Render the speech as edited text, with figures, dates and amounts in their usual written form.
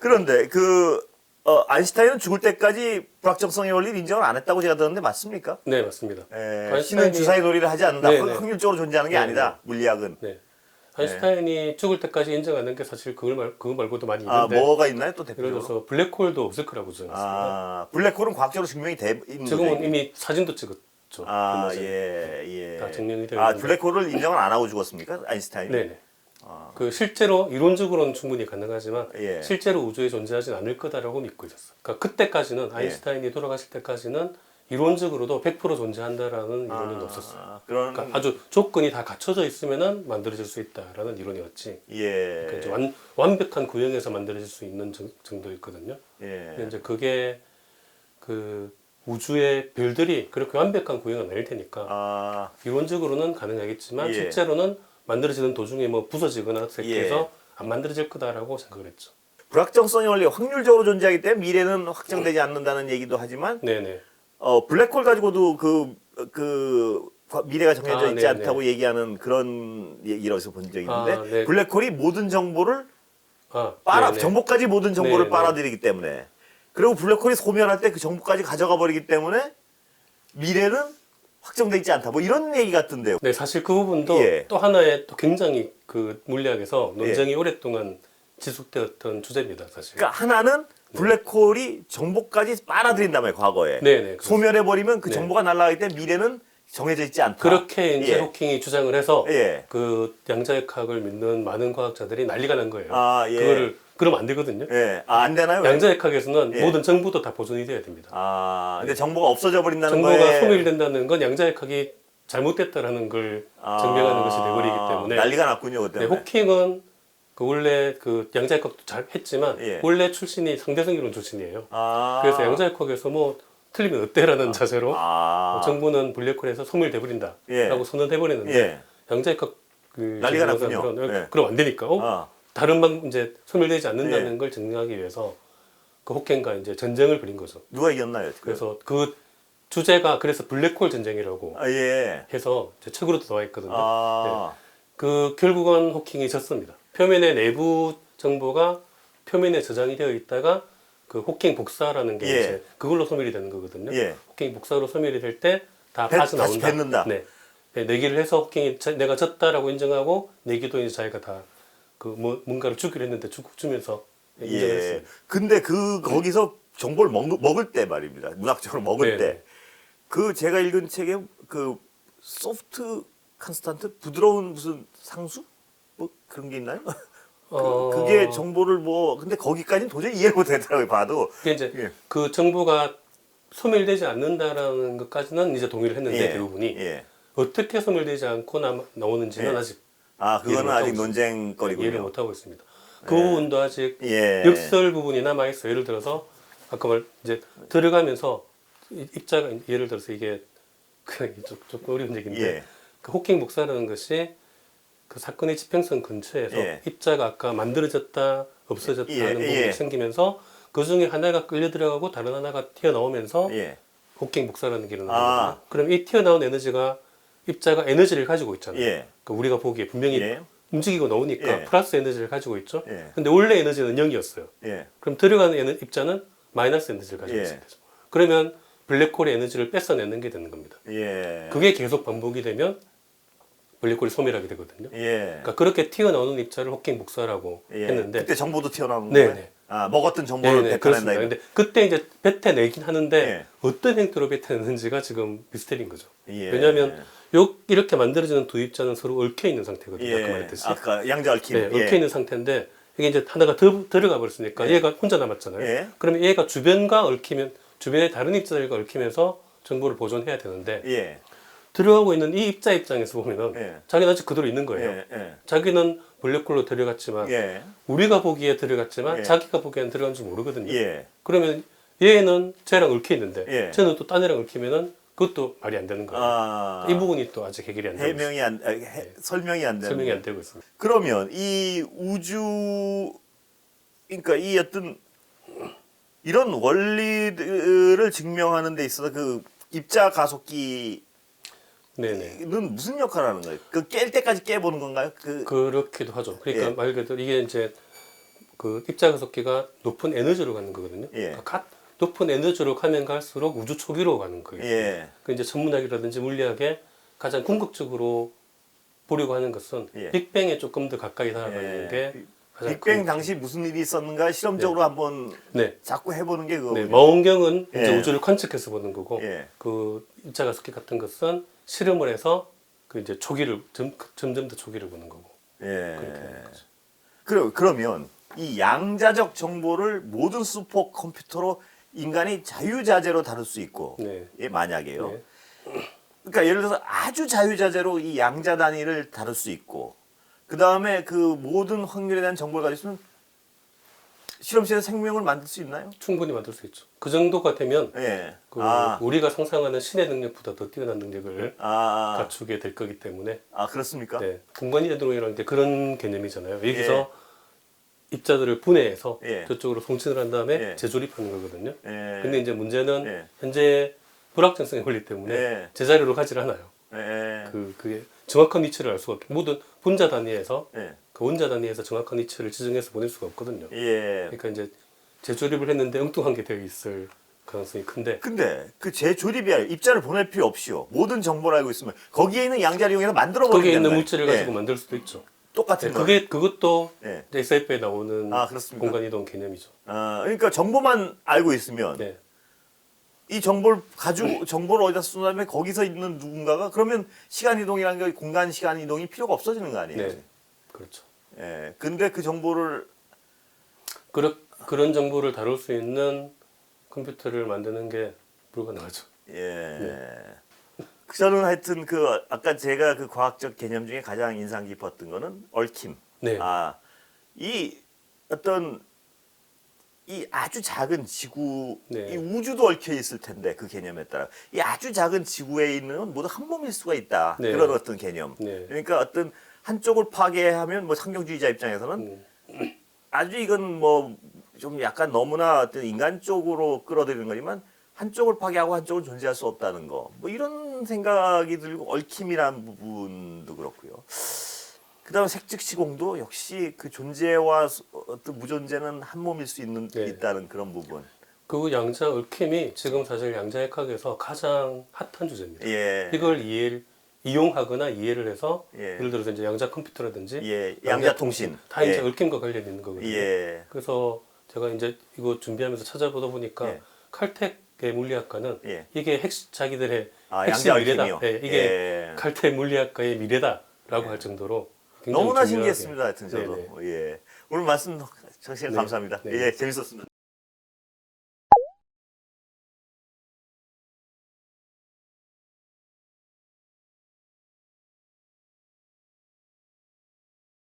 그런데 아인슈타인은 죽을 때까지 불확정성의 원리를 인정을 안 했다고 제가 들었는데 맞습니까? 네, 맞습니다. 신은 주사위 놀이를 하지 않는다. 네, 네. 확률적으로 존재하는 게 네, 아니다. 물리학은. 네. 아인슈타인이 죽을 때까지 인정하는 게 사실 그거 말고도 많이 있는데 뭐가 있나요? 또 예를 대표적으로? 들어서 블랙홀도 없을 거라고 주장했습니다. 블랙홀은 과학적으로 증명이 돼 있는 지금은 거죠, 이게? 이미 사진도 찍었죠. 예. 다 증명이 되어 있는데. 블랙홀을 인정을 안 하고 죽었습니까? 아인슈타인이? 네네. 그 실제로 이론적으로는 충분히 가능하지만 예. 실제로 우주에 존재하진 않을 거다라고 믿고 있었어요. 그러니까 그때까지는 예. 아인슈타인이 돌아가실 때까지는 이론적으로도 100% 존재한다라는 이론은 없었어요. 그러니까 아주 조건이 다 갖춰져 있으면은 만들어질 수 있다라는 이론이었지. 예. 그러니까 이제 완벽한 구형에서 만들어질 수 있는 정도였거든요. 예. 근데 이제 그게 그 우주의 별들이 그렇게 완벽한 구형은 아닐 테니까 이론적으로는 가능하겠지만 예. 실제로는 만들어지는 도중에 뭐 부서지거나 해서 안 만들어질 거다라고 생각을 했죠. 불확정성의 원리 확률적으로 존재하기 때문에 미래는 확정되지 않는다는 얘기도 하지만 네네. 블랙홀 가지고도 미래가 정해져 있지 네네. 않다고 얘기하는 그런 얘기라서 본 적이 있는데 네. 블랙홀이 모든 정보를 네네. 정보까지 모든 정보를 네네. 빨아들이기 때문에 그리고 블랙홀이 소멸할 때 그 정보까지 가져가 버리기 때문에 미래는 확정돼 있지 않다. 뭐 이런 얘기 같던데요. 네, 사실 그 부분도 예. 또 하나의 또 굉장히 그 물리학에서 논쟁이 오랫동안 지속되었던 주제입니다, 사실. 그러니까 하나는 블랙홀이 정보까지 빨아들인단 말이에요, 과거에. 네네. 소멸해버리면 그 네. 정보가 날아가기 때문에 미래는 정해져 있지 않다. 그렇게 이제 예. 호킹이 주장을 해서 예. 그 양자역학을 믿는 많은 과학자들이 난리가 난 거예요. 예. 그거를 그러면 안 되거든요. 예. 안 되나요? 왜? 양자역학에서는 예. 모든 정보도 다 보존이 돼야 됩니다. 근데 정보가 없어져 버린다는 정보가 거에 소멸된다는 건 양자역학이 잘못됐다라는 걸 증명하는 것이 돼버리기 때문에 난리가 났군요, 그때. 네, 호킹은 그 원래 그 양자역학도 잘 했지만 예. 원래 출신이 상대성 이론 출신이에요. 아. 그래서 양자역학에서 뭐 틀리면 어때라는 자세로 아. 정보는 블랙홀에서 소멸돼 버린다라고 예. 선언해 버리는데 예. 양자역학 그 난리가 전문가들은 났군요. 예. 그럼 안 되니까 다른 이제 소멸되지 않는다는 예. 걸 증명하기 위해서 그 호킹과 이제 전쟁을 벌인 거죠. 누가 이겼나요? 그래서 그 주제가 그래서 블랙홀 전쟁이라고 예. 해서 제 책으로도 나와 있거든요. 아. 그 결국은 호킹이 졌습니다. 표면의 내부 정보가 표면에 저장이 되어 있다가 그 호킹 복사라는 게 예. 이제 그걸로 소멸이 되는 거거든요. 예. 호킹 복사로 소멸이 될 때 다 다시 빠져나온다. 뱉는다. 네. 내기를 해서 호킹이 내가 졌다라고 인정하고 내기도 이제 자기가 다 그 뭔가를 주기로 했는데 주면서 인정했어요. 근데 거기서 정보를 먹을 때 말입니다. 문학적으로 먹을 네. 때. 제가 읽은 책에 소프트 컨스탄트? 부드러운 무슨 상수? 뭐 그런 게 있나요? 그게 정보를 근데 거기까지는 도저히 이해를 못 했더라고요, 봐도. 그게 이제 예. 그 정보가 소멸되지 않는다라는 것까지는 이제 동의를 했는데 대부분이 어떻게 소멸되지 않고 나오는지는 아직 그거는 아직 논쟁거리군요. 이해를 못 하고 있습니다. 그 부분도 아직 예. 역설 부분이 남아 있어요. 예를 들어서 아까 이제 들어가면서 입자가 예를 들어서 이게 그냥 조금 어려운 얘기인데 예. 그 호킹 복사라는 것이 그 사건의 지평선 근처에서 입자가 아까 만들어졌다 없어졌다 하는 부분이 생기면서 그 중에 하나가 끌려 들어가고 다른 하나가 튀어나오면서 호킹 복사라는 게 일어나는 거거든요. 그럼 이 튀어나온 에너지가 입자가 에너지를 가지고 있잖아요. 그러니까 우리가 보기에 분명히 움직이고 나오니까 플러스 에너지를 가지고 있죠. 근데 원래 에너지는 0이었어요. 그럼 들어가는 입자는 마이너스 에너지를 가지고 있어야 되죠. 그러면 블랙홀의 에너지를 뺏어내는 게 되는 겁니다. 그게 계속 반복이 되면 블랙홀이 소멸하게 되거든요. 그러니까 그렇게 튀어나오는 입자를 호킹 복사라고 했는데 그때 정보도 튀어나오는 거예요? 먹었던 정보를 뱉어낸다. 근데 그때 이제 뱉어내긴 하는데 어떤 형태로 뱉어내는지가 지금 미스터리인 거죠. 왜냐하면 이렇게 만들어지는 두 입자는 서로 얽혀 있는 상태거든요. 아까 말했듯이. 아까 양자 얽힘. 얽혀 있는 상태인데 이게 이제 하나가 들어가 버렸으니까 얘가 혼자 남았잖아요. 그러면 얘가 주변과 얽히면 주변의 다른 입자들과 얽히면서 정보를 보존해야 되는데 들어가고 있는 이 입자 입장에서 보면은 자기는 아직 그대로 있는 거예요. 자기는 블랙홀로 들어갔지만 우리가 보기에 들어갔지만 자기가 보기에는 들어간 줄 모르거든요. 그러면 얘는 쟤랑 얽혀 있는데 쟤는 또 딴 애랑 얽히면은 그것도 말이 안 되는 거예요. 이 부분이 또 아직 해결이 안 되고 설명이 안 되는 설명이 안 되고 있습니다. 그러면 이 그러니까 이 어떤 이런 원리를 증명하는 데 있어서 그 입자 가속기는 무슨 역할을 하는 거예요? 깰 때까지 깨보는 건가요? 그렇기도 하죠. 그러니까 말 그대로 이게 이제 그 입자가속기가 높은 에너지로 가는 거거든요. 예. 그러니까 높은 에너지로 가면 갈수록 우주 초기로 가는 거예요. 예. 그 이제 천문학이라든지 물리학에 가장 궁극적으로 보려고 하는 것은 예. 빅뱅에 조금 더 가까이 다가가는 예. 게 가장 빅뱅 큰- 당시 무슨 일이 있었는가 실험적으로 한번 네. 자꾸 해보는 게 그거. 네, 망원경은 이제 예. 우주를 관측해서 보는 거고 예. 그 입자가속기 같은 것은 실험을 해서 그 이제 초기를 점점 더 초기를 보는 거고 예. 그렇게 되는 거죠. 그러면 이 양자적 정보를 모든 슈퍼 컴퓨터로 인간이 자유자재로 다룰 수 있고, 네. 예, 만약에요. 네. 그러니까 예를 들어서 아주 자유자재로 이 양자 단위를 다룰 수 있고, 그 다음에 그 모든 확률에 대한 정보를 가지고 있으면 실험실에서 생명을 만들 수 있나요? 충분히 만들 수 있죠. 그 정도가 되면 예. 그 아, 우리가 상상하는 신의 능력보다 더 뛰어난 능력을 갖추게 될 거기 때문에 그렇습니까? 네, 공간 이동이라는 게 그런 개념이잖아요. 여기서 입자들을 분해해서 예. 저쪽으로 송신을 한 다음에 예. 재조립하는 거거든요. 예. 근데 이제 문제는 예. 현재 불확정성의 원리 때문에 예. 제자리로 가질 않아요. 예. 그게 정확한 위치를 알 수가 없고 모든 분자 단위에서 예. 그 원자 단위에서 정확한 위치를 지정해서 보낼 수가 없거든요. 예. 그러니까 이제 재조립을 했는데 엉뚱한 게 되어 있을 가능성이 큰데 근데 그 재조립이 아니라 입자를 보낼 필요 없이요. 모든 정보를 알고 있으면 거기에 있는 양자를 이용해서 만들어 버리면 거기에 있는 되는 물질을 거예요. 가지고 예. 만들 수도 있죠. 똑같은 네, 거예요. 그것도 예. SF에 나오는 그렇습니까? 공간 이동 개념이죠. 그러니까 정보만 알고 있으면 네. 이 정보를 가지고 정보를 어디다 쏜 다음에 거기서 있는 누군가가 그러면 시간 이동이라는 게 공간 시간 이동이 필요가 없어지는 거 아니에요? 네. 그렇죠. 예. 근데 그 정보를 그런 정보를 다룰 수 있는 컴퓨터를 만드는 게 불가능하죠. 저는 하여튼 그 아까 제가 그 과학적 개념 중에 가장 인상 깊었던 거는 얽힘. 네. 이 어떤 이 아주 작은 지구, 네. 이 우주도 얽혀 있을 텐데 그 개념에 따라 이 아주 작은 지구에 있는 건 모두 한 몸일 수가 있다. 네. 그런 어떤 개념. 네. 그러니까 어떤 한쪽을 파괴하면 뭐 상경주의자 입장에서는 아주 이건 뭐 좀 약간 너무나 어떤 인간 쪽으로 끌어들이는 거지만 한쪽을 파괴하고 한쪽은 존재할 수 없다는 거. 뭐 이런 생각이 들고 얽힘이라는 부분도 그렇고요. 그다음 색즉시공도 역시 그 존재와 어떤 무존재는 한 몸일 수 네. 있다는 그런 부분. 그 양자 얽힘이 지금 사실 양자역학에서 가장 핫한 주제입니다. 예. 이걸 이용하거나 이해를 해서 예. 예를 들어서 이제 양자 컴퓨터라든지 예. 양자통신. 다 이제 예. 얽힘과 관련이 있는 거거든요. 예. 그래서 제가 이제 이거 준비하면서 찾아보다 보니까 예. 칼텍의 물리학과는 예. 이게 자기들의 아, 핵심 양자 미래다. 얽힘이요? 예, 이게 예. 칼텍 물리학과의 미래다라고 할 정도로 굉장히 너무나 중요하게. 신기했습니다. 하여튼 저도. 네네. 예. 오늘 말씀 정말 네. 감사합니다. 네. 예, 재밌었습니다.